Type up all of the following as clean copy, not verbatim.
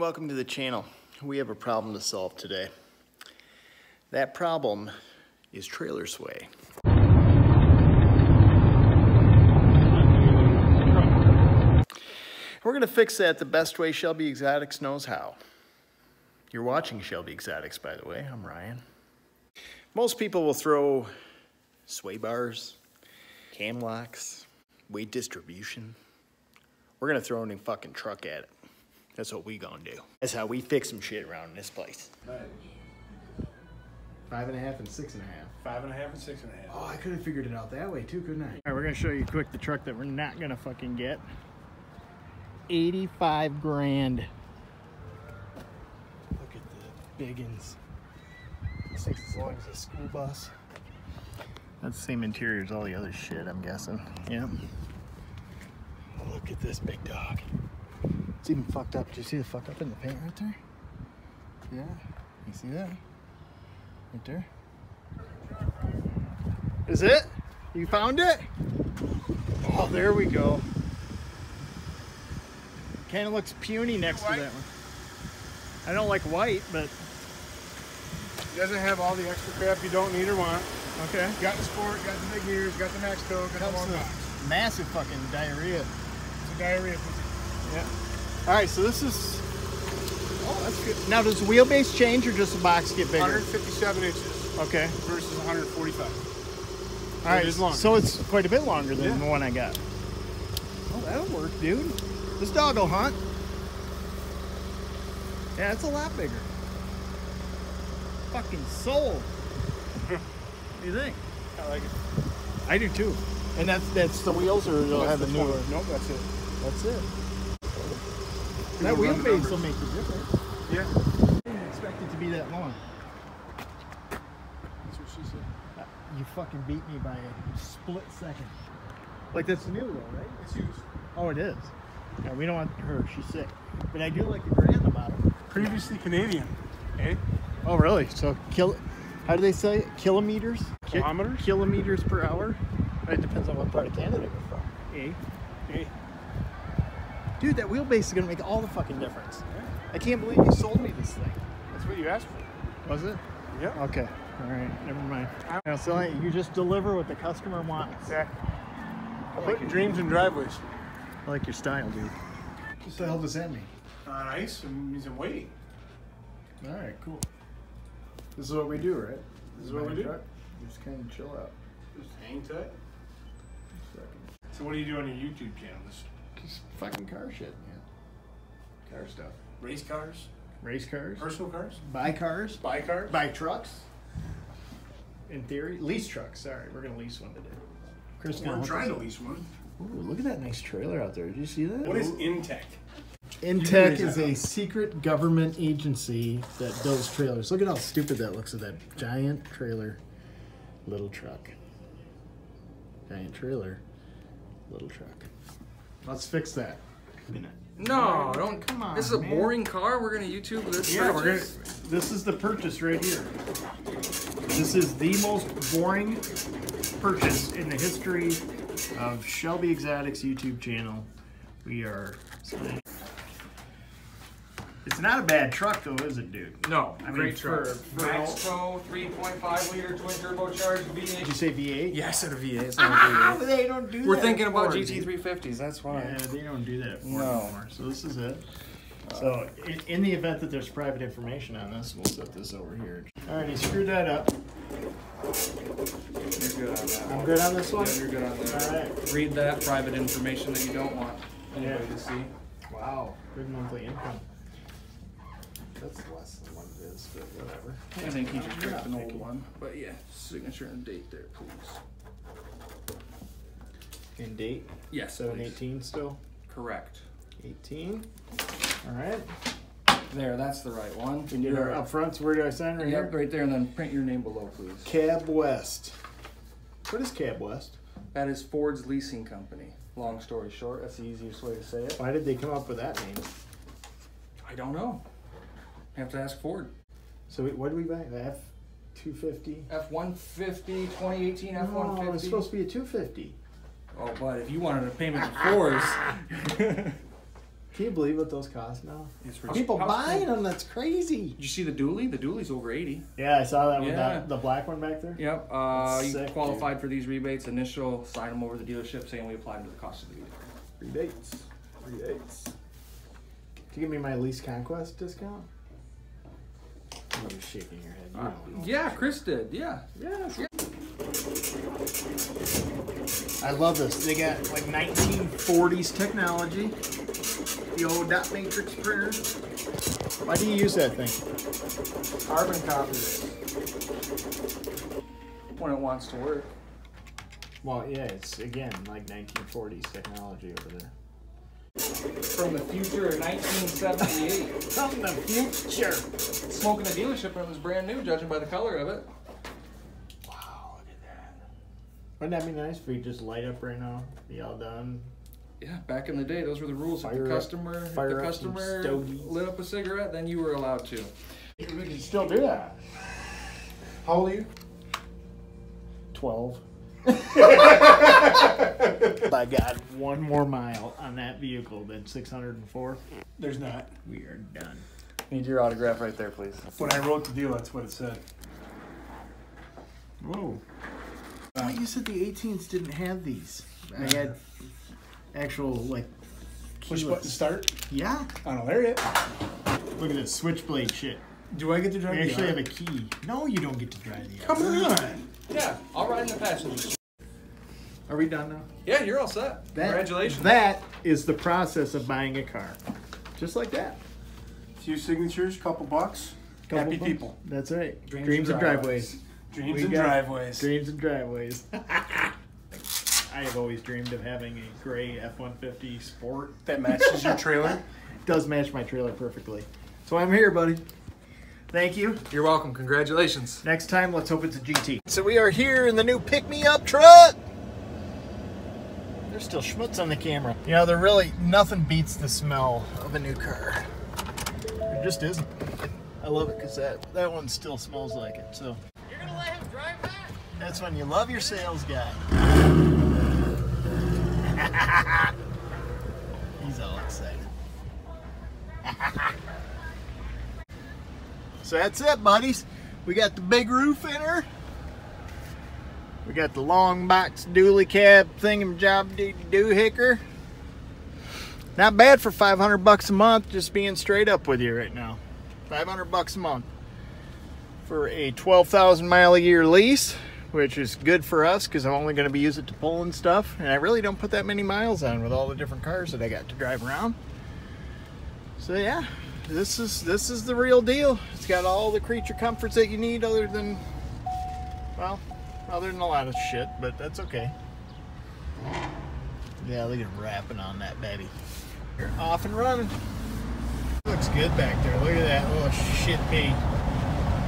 welcome to the channel. We have a problem to solve today. That problem is trailer sway. We're gonna fix that the best way Shelby Exotics knows how. You're watching Shelby Exotics, by the way. I'm Ryan. Most people will throw sway bars, cam locks, weight distribution. We're gonna throw a fucking truck at it. That's what we gonna do. That's how we fix some shit around this place. 5.5 and 6.5. 5.5 and 6.5. Oh, I could have figured it out that way too, couldn't I? All right, we're gonna show you quick the truck that we're not gonna fucking get. 85 grand. Look at the biggins. This thing's as long as a school bus. That's the same interior as all the other shit, I'm guessing. Yeah. Oh, look at this big dog. It's even fucked up. Did you see the fuck up in the paint right there? Yeah. You see that? Right there. Is it? You found it? Oh, there we go. Kind of looks puny next to that one. I don't like white, but... It doesn't have all the extra crap you don't need or want. Okay. Got the sport, got the big ears, got the max toe, got the long box. Massive fucking diarrhea. It's a diarrhea pussy. Yeah. Alright, so this is... Oh, that's good. Now, does the wheelbase change or just the box get bigger? 157 inches. Okay. Versus 145. Alright, it is longer. So it's quite a bit longer than the one I got. Oh, that'll work, dude. This dog will hunt. Yeah, it's a lot bigger. Fucking sold. What do you think? I like it. I do too. And that's the wheels, or they'll have a new one? Nope, that's it. That's it. That wheelbase will make the difference. Yeah. I didn't expect it to be that long. That's what she said. You fucking beat me by a split second. Like, that's new though, right? It's used. Oh, it is. Yeah, we don't want her. She's sick. But I do like the gray on the bottom. Previously Canadian. Eh? Oh, really? So, how do they say it? Kilometers? Kilometers? Kilometers per hour? It depends on what part of Canada you're from. Eh? Dude, that wheelbase is going to make all the fucking difference. Yeah. I can't believe you sold me this thing. That's what you asked for. Was it? Yep. Okay. All right. Never mind. Now, so you just deliver what the customer wants. Exactly. I like Put your dreams in driveways. I like your style, dude. What the hell does that mean? On ice, it means I'm waiting. All right, cool. This is what we do, right? This is what we do. Just kind of chill out. Just hang tight. So what do you do on your YouTube channel? Just fucking car shit, man. Car stuff. Race cars? Race cars. Personal cars? Buy cars. Buy cars? Buy trucks. In theory. Lease trucks. Sorry, we're going to lease one today. Chris, we're trying to lease one. Ooh, look at that nice trailer out there. Did you see that? What is Intech? Intech is a secret government agency that builds trailers. Look at how stupid that looks with that giant trailer, little truck. Giant trailer, little truck. Let's fix that. No, don't. Come on. This is a man. boring car. We're gonna YouTube this. Yeah, purchase? This is the purchase right here. This is the most boring purchase in the history of Shelby Exotics YouTube channel. We are. It's not a bad truck though, is it, dude? No, I mean, great truck. for Max tow, 3.5 liter twin turbocharged V8. Did you say V8? Yeah, I said a V8. It's not a V8. They don't do that. We're thinking about Ford, GT350s. That's why. Yeah, they don't do that No. anymore. So this is it. So in the event that there's private information on this, we'll set this over here. Alrighty, screw that up. You're good on that. I'm good on this one? Yeah, you're good on that. Alright. Read that private information that you don't want anybody to see. Wow, good monthly income. That's less than what it is, but whatever. I think he just picked an old one. But yeah, signature and date there, please. In date? Yes, 7/18 still? Correct. 18. Alright. There, that's the right one. And you're up front, so where do I sign right here? Yep, right there, and then print your name below, please. Cab West. What is Cab West? That is Ford's leasing company. Long story short, that's the easiest way to say it. Why did they come up with that name? I don't know. You have to ask Ford. So what did we buy? The F-250? F-150, 2018 F-150. No, it was supposed to be a 250. Oh, but if you wanted a payment of fours. Can you believe what those cost now? It's People buying them, that's crazy. Did you see the dually? The dually's over 80. Yeah, I saw that with the black one back there. Yep. You sick, qualified for these rebates. Initial, sign them over to the dealership saying we applied them to the cost of the vehicle. Rebates. Can you give me my lease conquest discount? You're shaking your head. You don't know. Yeah, Chris did. Yeah. I love this. They got like 1940s technology. The old dot matrix printer. Why do you use that thing? Carbon copies. When it wants to work. Well, yeah, it's again like 1940s technology over there. From the future of 1978. From the future. Smoking a dealership when it was brand new, judging by the color of it. Wow, look at that. Wouldn't that be nice if we just light up right now? Be all done. Yeah, back in the day, those were the rules. If the customer lit up a cigarette, then you were allowed to. We can still do that. How old are you? 12. I got one more mile on that vehicle than 604. There's not. We are done. Need your autograph right there, please. When I wrote the deal, that's what it said. Whoa. I thought you said the 18s didn't have these. They had actual, like, Push button start? Yeah. I don't know, there yet. Look at this switchblade shit. Do I get to drive We the actually R? have a key. No, you don't get to drive the Come on. Yeah, I'll ride in the passenger. Are we done now? Yeah, you're all set. Congratulations. That is the process of buying a car. Just like that. Few signatures, couple bucks. Happy people. That's right. Dreams and driveways. Dreams and driveways. Dreams and driveways. I have always dreamed of having a gray F-150 Sport. That matches your trailer? It does match my trailer perfectly. So I'm here, buddy. Thank you. You're welcome. Congratulations. Next time, let's hope it's a GT. So we are here in the new pick-me-up truck. There's still schmutz on the camera. You know, nothing beats the smell of a new car. There just isn't. I love it because that one still smells like it. So you're gonna let him drive that? That's when you love your sales guy. He's all excited. So that's it, buddies. We got the big roof in her. We got the long box dually cab thingamajobby doohicker. Not bad for 500 bucks a month, just being straight up with you right now. 500 bucks a month for a 12,000 mile a year lease, which is good for us because I'm only going to be using it to pull and stuff. And I really don't put that many miles on with all the different cars that I got to drive around. So yeah, this is the real deal. It's got all the creature comforts that you need other than a lot of shit, but that's okay. Yeah, look at him rapping on that baby. You're off and running. Looks good back there. Look at that little shit bait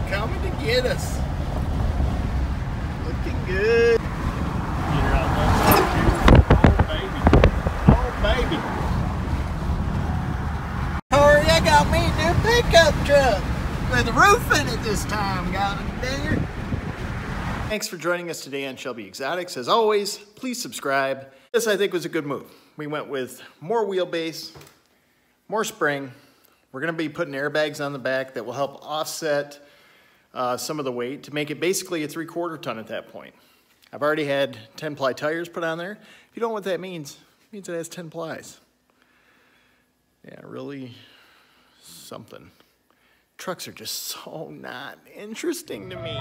coming to get us. Looking good. Get her out there. Oh baby. Corey, I got me a new pickup truck with a roof in it this time. Got it there. Thanks for joining us today on Shelby Exotics. As always, please subscribe. This, I think, was a good move. We went with more wheelbase, more spring. We're going to be putting airbags on the back that will help offset some of the weight to make it basically a 3/4 ton at that point. I've already had 10-ply tires put on there. If you don't know what that means, it means it has 10 plies. Yeah, really something. Trucks are just so not interesting to me.